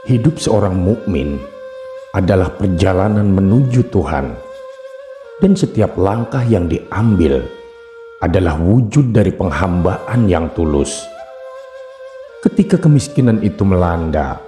Hidup seorang mukmin adalah perjalanan menuju Tuhan, dan setiap langkah yang diambil adalah wujud dari penghambaan yang tulus. Ketika kemiskinan itu melanda,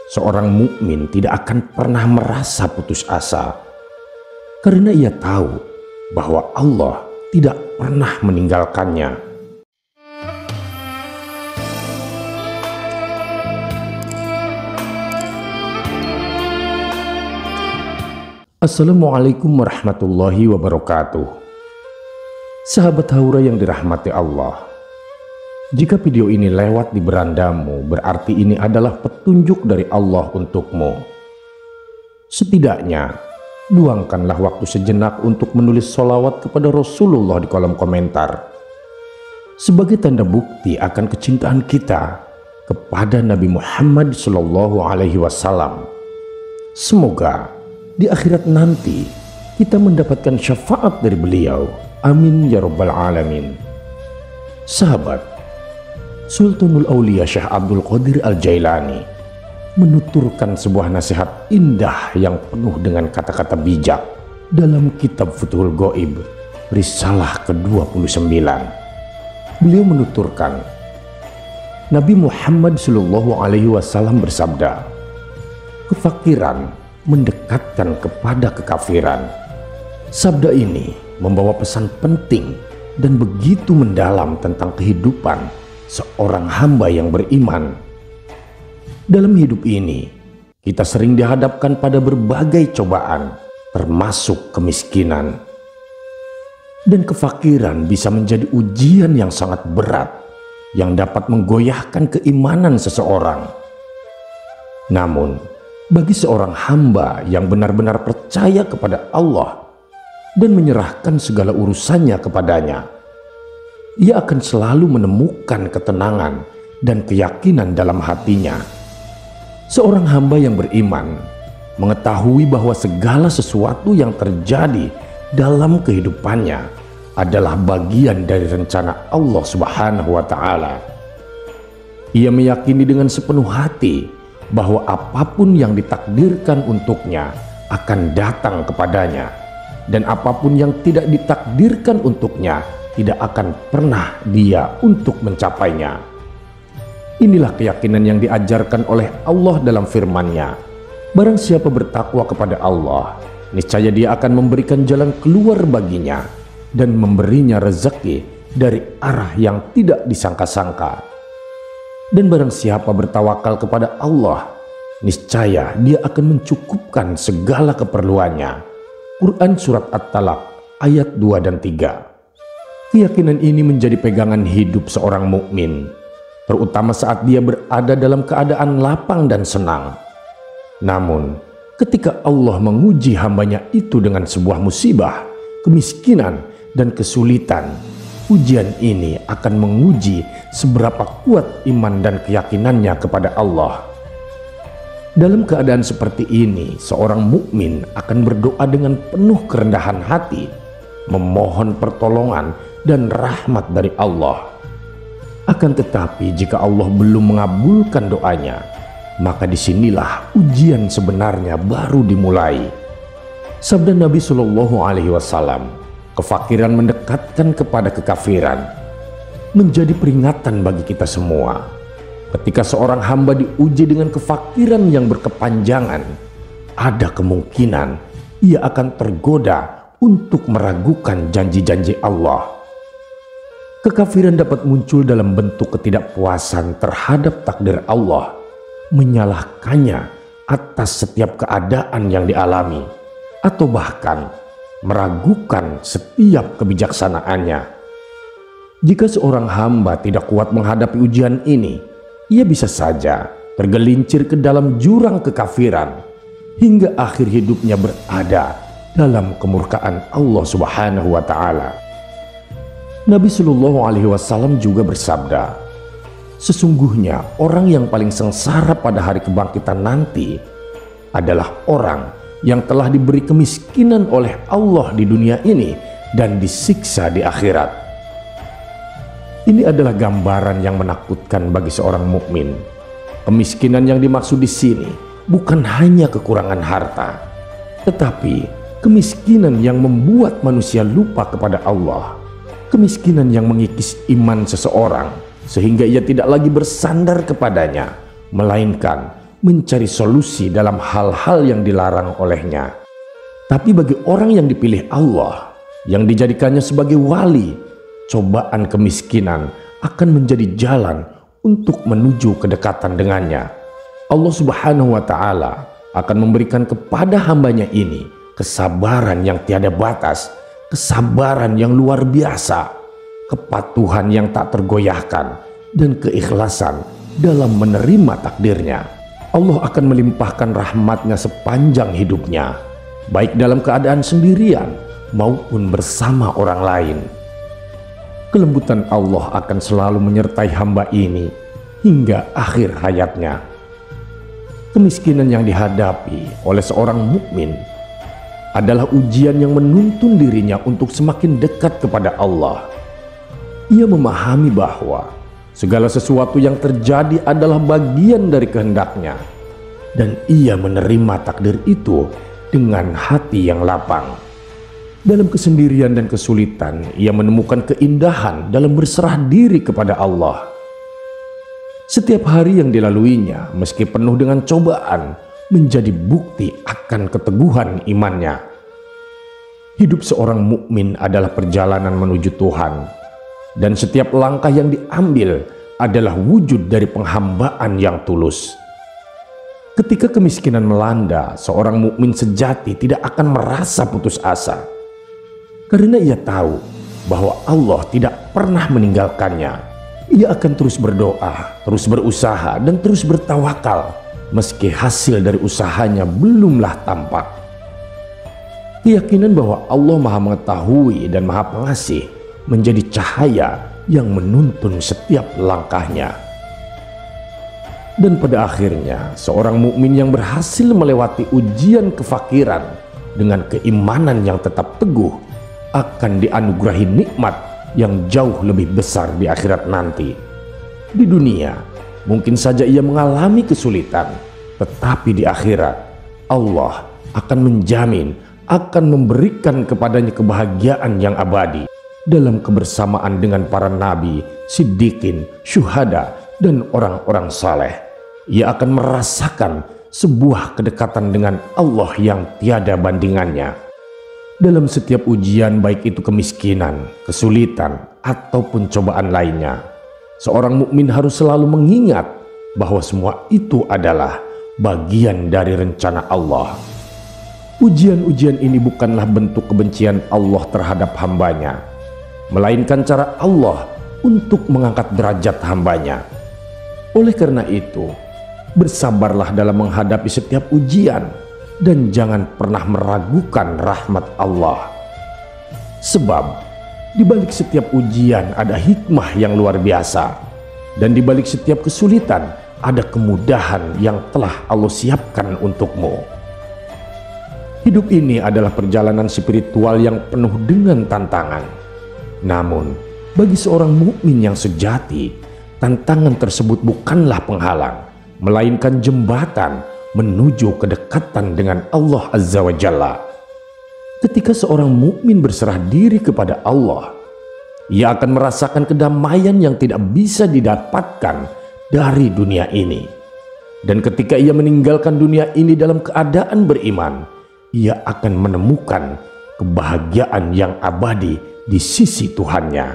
seorang mukmin tidak akan pernah merasa putus asa, karena ia tahu bahwa Allah tidak pernah meninggalkannya. Assalamualaikum warahmatullahi wabarakatuh. Sahabat Haura yang dirahmati Allah, jika video ini lewat di berandamu, berarti ini adalah petunjuk dari Allah untukmu. Setidaknya, luangkanlah waktu sejenak untuk menulis sholawat kepada Rasulullah di kolom komentar, sebagai tanda bukti akan kecintaan kita kepada Nabi Muhammad SAW. Semoga di akhirat nanti kita mendapatkan syafaat dari beliau. Amin ya rabbal alamin. Sahabat, Sultanul Aulia Syekh Abdul Qadir Al-Jailani menuturkan sebuah nasihat indah yang penuh dengan kata-kata bijak dalam kitab Futhul Ghaib Risalah ke-29. Beliau menuturkan, Nabi Muhammad SAW bersabda, kefakiran mendekatkan kepada kekafiran. Sabda ini membawa pesan penting dan begitu mendalam tentang kehidupan seorang hamba yang beriman. Dalam hidup ini, kita sering dihadapkan pada berbagai cobaan, termasuk kemiskinan. Dan kefakiran bisa menjadi ujian yang sangat berat yang dapat menggoyahkan keimanan seseorang. Namun, bagi seorang hamba yang benar-benar percaya kepada Allah dan menyerahkan segala urusannya kepadanya, ia akan selalu menemukan ketenangan dan keyakinan dalam hatinya. Seorang hamba yang beriman mengetahui bahwa segala sesuatu yang terjadi dalam kehidupannya adalah bagian dari rencana Allah Subhanahu wa Ta'ala. Ia meyakini dengan sepenuh hati bahwa apapun yang ditakdirkan untuknya akan datang kepadanya, dan apapun yang tidak ditakdirkan untuknya tidak akan pernah dia untuk mencapainya. Inilah keyakinan yang diajarkan oleh Allah dalam firman-Nya. Barang siapa bertakwa kepada Allah, niscaya dia akan memberikan jalan keluar baginya dan memberinya rezeki dari arah yang tidak disangka-sangka. Dan barang siapa bertawakal kepada Allah, niscaya dia akan mencukupkan segala keperluannya. Quran Surat At-Talaq ayat 2 dan 3. Keyakinan ini menjadi pegangan hidup seorang mukmin, terutama saat dia berada dalam keadaan lapang dan senang. Namun, ketika Allah menguji hambanya itu dengan sebuah musibah, kemiskinan, dan kesulitan, ujian ini akan menguji seberapa kuat iman dan keyakinannya kepada Allah. Dalam keadaan seperti ini, seorang mukmin akan berdoa dengan penuh kerendahan hati, memohon pertolongan dan rahmat dari Allah. Akan tetapi jika Allah belum mengabulkan doanya, maka disinilah ujian sebenarnya baru dimulai. Sabda Nabi SAW, kefakiran mendekatkan kepada kekafiran, menjadi peringatan bagi kita semua. Ketika seorang hamba diuji dengan kefakiran yang berkepanjangan, ada kemungkinan ia akan tergoda untuk meragukan janji-janji Allah. Kekafiran dapat muncul dalam bentuk ketidakpuasan terhadap takdir Allah, menyalahkannya atas setiap keadaan yang dialami, atau bahkan meragukan setiap kebijaksanaannya. Jika seorang hamba tidak kuat menghadapi ujian ini, ia bisa saja tergelincir ke dalam jurang kekafiran hingga akhir hidupnya berada dalam kemurkaan Allah Subhanahu wa Ta'ala. Nabi SAW juga bersabda, sesungguhnya orang yang paling sengsara pada hari kebangkitan nanti adalah orang yang telah diberi kemiskinan oleh Allah di dunia ini dan disiksa di akhirat. Ini adalah gambaran yang menakutkan bagi seorang mukmin. Kemiskinan yang dimaksud di sini bukan hanya kekurangan harta, tetapi kemiskinan yang membuat manusia lupa kepada Allah. Kemiskinan yang mengikis iman seseorang sehingga ia tidak lagi bersandar kepadanya, melainkan mencari solusi dalam hal-hal yang dilarang olehnya. Tapi bagi orang yang dipilih Allah, yang dijadikannya sebagai wali, cobaan kemiskinan akan menjadi jalan untuk menuju kedekatan dengannya. Allah Subhanahu wa Ta'ala akan memberikan kepada hambanya ini kesabaran yang tiada batas, kesabaran yang luar biasa, kepatuhan yang tak tergoyahkan, dan keikhlasan dalam menerima takdirnya. Allah akan melimpahkan rahmatnya sepanjang hidupnya, baik dalam keadaan sendirian maupun bersama orang lain. Kelembutan Allah akan selalu menyertai hamba ini hingga akhir hayatnya. Kemiskinan yang dihadapi oleh seorang mukmin adalah ujian yang menuntun dirinya untuk semakin dekat kepada Allah. Ia memahami bahwa segala sesuatu yang terjadi adalah bagian dari kehendaknya, dan ia menerima takdir itu dengan hati yang lapang. Dalam kesendirian dan kesulitan, ia menemukan keindahan dalam berserah diri kepada Allah. Setiap hari yang dilaluinya, meski penuh dengan cobaan, menjadi bukti akan keteguhan imannya. Hidup seorang mukmin adalah perjalanan menuju Tuhan, dan setiap langkah yang diambil adalah wujud dari penghambaan yang tulus. Ketika kemiskinan melanda, seorang mukmin sejati tidak akan merasa putus asa, karena ia tahu bahwa Allah tidak pernah meninggalkannya. Ia akan terus berdoa, terus berusaha, dan terus bertawakal meski hasil dari usahanya belumlah tampak. Keyakinan bahwa Allah Maha Mengetahui dan Maha Pengasih menjadi cahaya yang menuntun setiap langkahnya. Dan pada akhirnya, seorang mukmin yang berhasil melewati ujian kefakiran dengan keimanan yang tetap teguh akan dianugerahi nikmat yang jauh lebih besar di akhirat nanti. Di dunia, mungkin saja ia mengalami kesulitan, tetapi di akhirat, Allah akan menjamin, akan memberikan kepadanya kebahagiaan yang abadi dalam kebersamaan dengan para nabi, siddiqin, syuhada, dan orang-orang saleh. Ia akan merasakan sebuah kedekatan dengan Allah yang tiada bandingannya. Dalam setiap ujian, baik itu kemiskinan, kesulitan, ataupun cobaan lainnya, seorang mukmin harus selalu mengingat bahwa semua itu adalah bagian dari rencana Allah. Ujian-ujian ini bukanlah bentuk kebencian Allah terhadap hambanya, melainkan cara Allah untuk mengangkat derajat hambanya. Oleh karena itu, bersabarlah dalam menghadapi setiap ujian, dan jangan pernah meragukan rahmat Allah. Sebab di balik setiap ujian ada hikmah yang luar biasa, dan di balik setiap kesulitan ada kemudahan yang telah Allah siapkan untukmu. Hidup ini adalah perjalanan spiritual yang penuh dengan tantangan. Namun, bagi seorang mukmin yang sejati, tantangan tersebut bukanlah penghalang, melainkan jembatan menuju kedekatan dengan Allah Azza wa Jalla. Ketika seorang mukmin berserah diri kepada Allah, ia akan merasakan kedamaian yang tidak bisa didapatkan dari dunia ini. Dan ketika ia meninggalkan dunia ini dalam keadaan beriman, ia akan menemukan kebahagiaan yang abadi di sisi Tuhannya.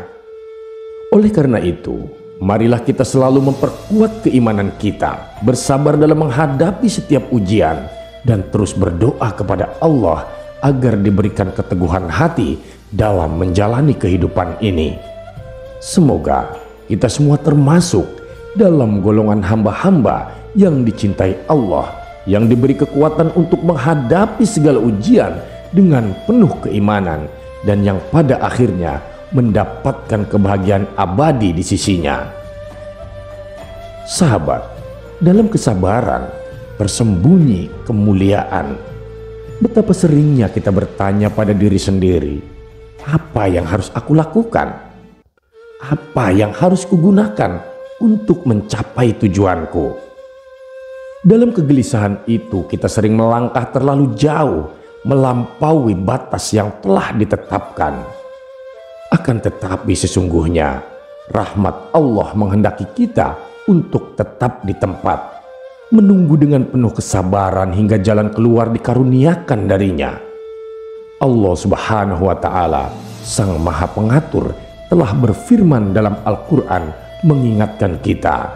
Oleh karena itu, marilah kita selalu memperkuat keimanan kita, bersabar dalam menghadapi setiap ujian, dan terus berdoa kepada Allah agar diberikan keteguhan hati dalam menjalani kehidupan ini. Semoga kita semua termasuk dalam golongan hamba-hamba yang dicintai Allah, yang diberi kekuatan untuk menghadapi segala ujian dengan penuh keimanan, dan yang pada akhirnya mendapatkan kebahagiaan abadi di sisinya. Sahabat, dalam kesabaran tersembunyi kemuliaan. Betapa seringnya kita bertanya pada diri sendiri, apa yang harus aku lakukan? Apa yang harus kugunakan untuk mencapai tujuanku? Dalam kegelisahan itu kita sering melangkah terlalu jauh, melampaui batas yang telah ditetapkan. Akan tetapi sesungguhnya rahmat Allah menghendaki kita untuk tetap di tempat, menunggu dengan penuh kesabaran hingga jalan keluar dikaruniakan darinya. Allah Subhanahu wa Ta'ala, Sang Maha Pengatur, telah berfirman dalam Al-Quran mengingatkan kita,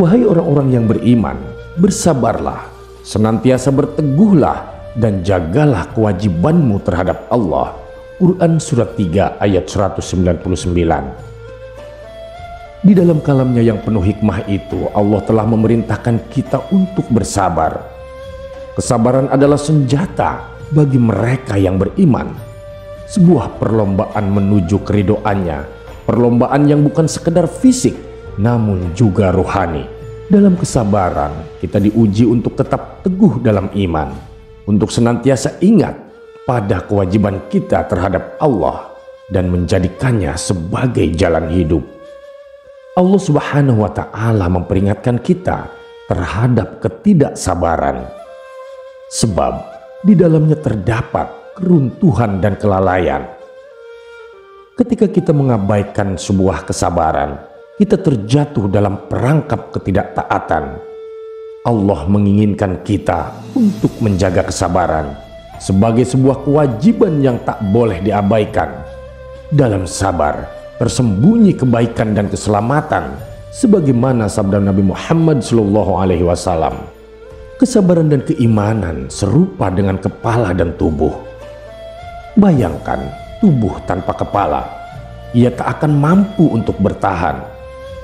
"Wahai orang-orang yang beriman, bersabarlah, senantiasa berteguhlah, dan jagalah kewajibanmu terhadap Allah." Quran Surat 3 ayat 199. Di dalam kalamnya yang penuh hikmah itu, Allah telah memerintahkan kita untuk bersabar. Kesabaran adalah senjata bagi mereka yang beriman, sebuah perlombaan menuju keridoannya, perlombaan yang bukan sekedar fisik namun juga rohani. Dalam kesabaran kita diuji untuk tetap teguh dalam iman, untuk senantiasa ingat pada kewajiban kita terhadap Allah dan menjadikannya sebagai jalan hidup. Allah Subhanahu wa Ta'ala memperingatkan kita terhadap ketidaksabaran, sebab di dalamnya terdapat keruntuhan dan kelalaian. Ketika kita mengabaikan sebuah kesabaran, kita terjatuh dalam perangkap ketidaktaatan. Allah menginginkan kita untuk menjaga kesabaran sebagai sebuah kewajiban yang tak boleh diabaikan. Dalam sabar tersembunyi kebaikan dan keselamatan, sebagaimana sabda Nabi Muhammad SAW. Kesabaran dan keimanan serupa dengan kepala dan tubuh. Bayangkan tubuh tanpa kepala, ia tak akan mampu untuk bertahan.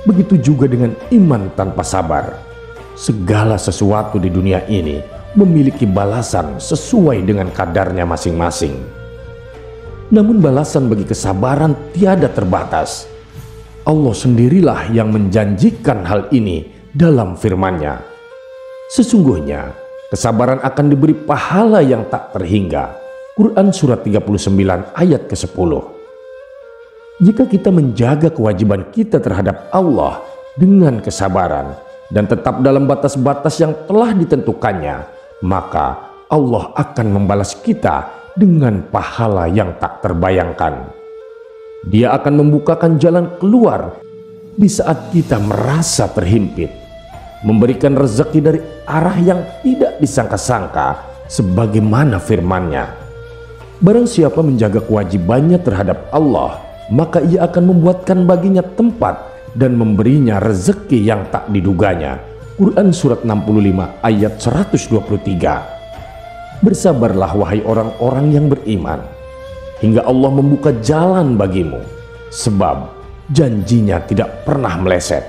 Begitu juga dengan iman tanpa sabar. Segala sesuatu di dunia ini memiliki balasan sesuai dengan kadarnya masing-masing. Namun balasan bagi kesabaran tiada terbatas. Allah sendirilah yang menjanjikan hal ini dalam firman-Nya. Sesungguhnya kesabaran akan diberi pahala yang tak terhingga. Quran Surat 39 ayat ke-10. Jika kita menjaga kewajiban kita terhadap Allah dengan kesabaran dan tetap dalam batas-batas yang telah ditentukannya, maka Allah akan membalas kita dengan pahala yang tak terbayangkan. Dia akan membukakan jalan keluar di saat kita merasa terhimpit, memberikan rezeki dari arah yang tidak disangka-sangka, sebagaimana firman-Nya. Barang siapa menjaga kewajibannya terhadap Allah, maka ia akan membuatkan baginya tempat dan memberinya rezeki yang tak diduganya. Quran Surat 65 ayat 123. Bersabarlah wahai orang-orang yang beriman, hingga Allah membuka jalan bagimu, sebab janjinya tidak pernah meleset.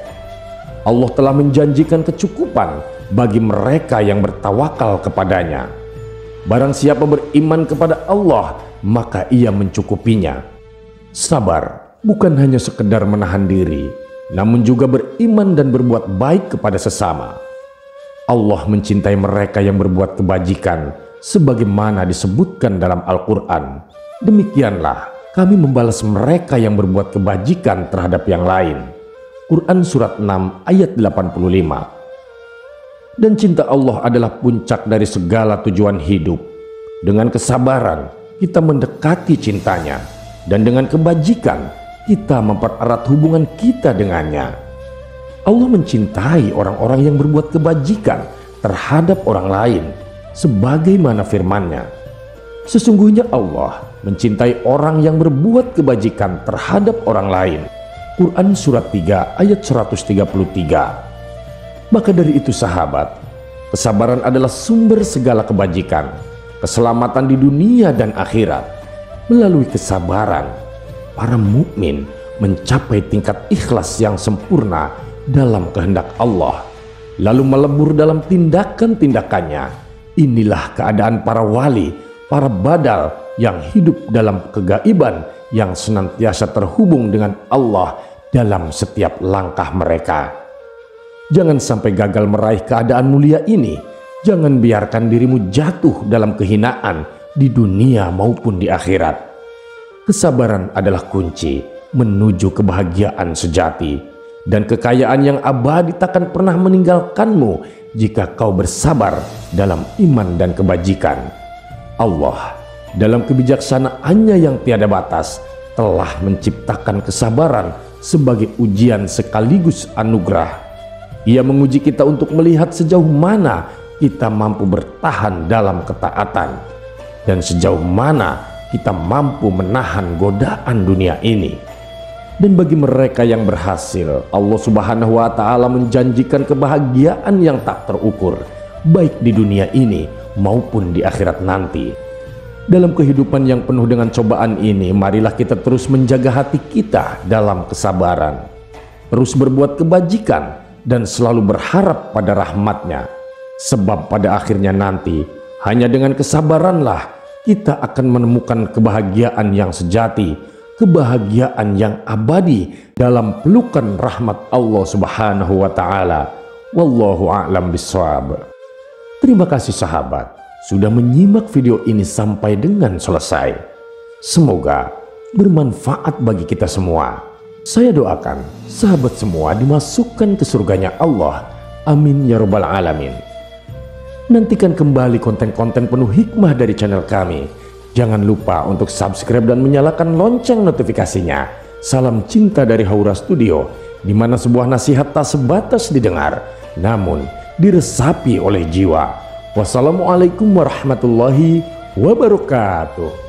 Allah telah menjanjikan kecukupan bagi mereka yang bertawakal kepadanya. Barang siapa beriman kepada Allah, maka ia mencukupinya. Sabar bukan hanya sekedar menahan diri, namun juga beriman dan berbuat baik kepada sesama. Allah mencintai mereka yang berbuat kebajikan, sebagaimana disebutkan dalam Al-Quran. Demikianlah kami membalas mereka yang berbuat kebajikan terhadap yang lain. Quran Surat 6 ayat 85. Dan cinta Allah adalah puncak dari segala tujuan hidup. Dengan kesabaran kita mendekati cintanya, dan dengan kebajikan kita mempererat hubungan kita dengannya. Allah mencintai orang-orang yang berbuat kebajikan terhadap orang lain, sebagaimana firman-Nya. Sesungguhnya Allah mencintai orang yang berbuat kebajikan terhadap orang lain. Quran Surat 3 ayat 133. Maka dari itu sahabat, kesabaran adalah sumber segala kebajikan, keselamatan di dunia dan akhirat. Melalui kesabaran, para mukmin mencapai tingkat ikhlas yang sempurna dalam kehendak Allah, lalu melebur dalam tindakan-tindakannya. Inilah keadaan para wali, para badal yang hidup dalam kegaiban, yang senantiasa terhubung dengan Allah dalam setiap langkah mereka. Jangan sampai gagal meraih keadaan mulia ini. Jangan biarkan dirimu jatuh dalam kehinaan di dunia maupun di akhirat. Kesabaran adalah kunci menuju kebahagiaan sejati, dan kekayaan yang abadi takkan pernah meninggalkanmu jika kau bersabar dalam iman dan kebajikan. Allah dalam kebijaksanaannya yang tiada batas telah menciptakan kesabaran sebagai ujian sekaligus anugerah. Ia menguji kita untuk melihat sejauh mana kita mampu bertahan dalam ketaatan dan sejauh mana kita mampu menahan godaan dunia ini. Dan bagi mereka yang berhasil, Allah Subhanahu wa Ta'ala menjanjikan kebahagiaan yang tak terukur, baik di dunia ini maupun di akhirat nanti. Dalam kehidupan yang penuh dengan cobaan ini, marilah kita terus menjaga hati kita dalam kesabaran, terus berbuat kebajikan, dan selalu berharap pada rahmat-Nya. Sebab pada akhirnya nanti, hanya dengan kesabaranlah kita akan menemukan kebahagiaan yang sejati, kebahagiaan yang abadi dalam pelukan rahmat Allah Subhanahu wa Ta'ala. Wallahu a'lam bishawab. Terima kasih sahabat sudah menyimak video ini sampai dengan selesai. Semoga bermanfaat bagi kita semua. Saya doakan sahabat semua dimasukkan ke surganya Allah. Amin ya rabbal alamin. Nantikan kembali konten-konten penuh hikmah dari channel kami. Jangan lupa untuk subscribe dan menyalakan lonceng notifikasinya. Salam cinta dari Haura Studio, di mana sebuah nasihat tak sebatas didengar, namun diresapi oleh jiwa. Wassalamualaikum warahmatullahi wabarakatuh.